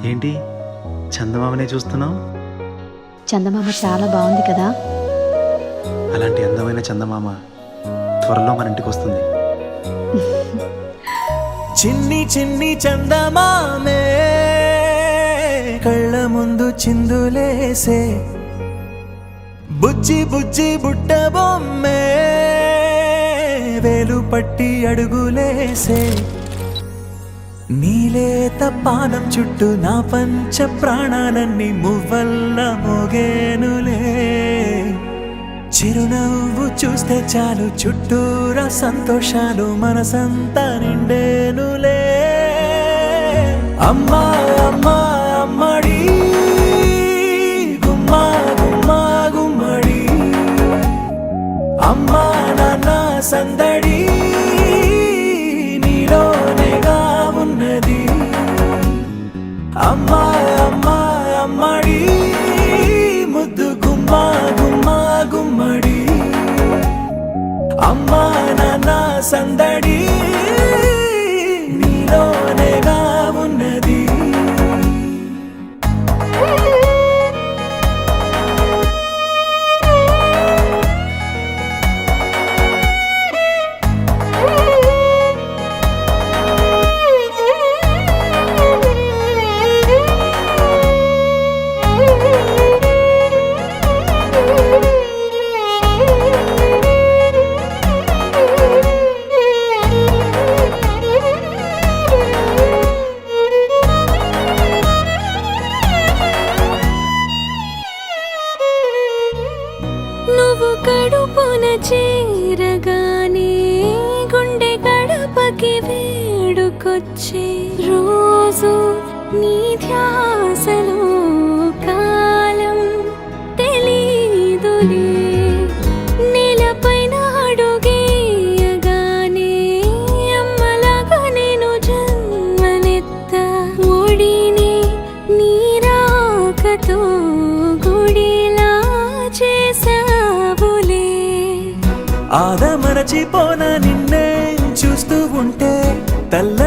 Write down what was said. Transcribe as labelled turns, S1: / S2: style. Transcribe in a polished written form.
S1: ఏంటి చందమామనే చూస్తున్నావు?
S2: చందమామ చాలా బాగుంది కదా.
S1: అలాంటి అందమైన చందమామ త్వరలో మన ఇంటికి వస్తుంది.
S3: చిన్ని చిన్ని చందమామే కళ్ళ ముందు చిందులేసే, బుజ్జి బుజ్జి బుట్ట బొమ్మే వేలు పట్టి అడుగులేసే, నీలేత పానం చుట్టూ నా పంచ ప్రాణాలన్నీ మువ్వల్ల మోగేనులే, చిరునవ్వు చూస్తే చాలు చుట్టూరా సంతోషాలు మనసంతా నిండేనులే. అమ్మా అమ్మా అమ్మడి గుమ్మా గుమ్మా గుమ్మడి, అమ్మా నాన్న సందడి నీలోనేగా ఉన్నది. అమ్మా అమ్మా అమ్మడి ముద్దు గుమ్మా గుమ్మా గుమ్మడి, అమ్మా నాన్న సందడి నీలోనేగా ఉన్నది.
S4: నువ్వు కడుపున చేరగానే గుండె గడపకి వేడుకొచ్చే, రోజు నీ ధ్యాసలో కాలం తెలీదులే, నేలపైన అడుగేయగానే అమ్మలాగా నేను జన్మనెత్త, ఒడిని నీ రాకతో గుడిలా చేసావులే.
S3: ఆదమరచిపోన నిన్నే చూస్తూ ఉంటే తల్ల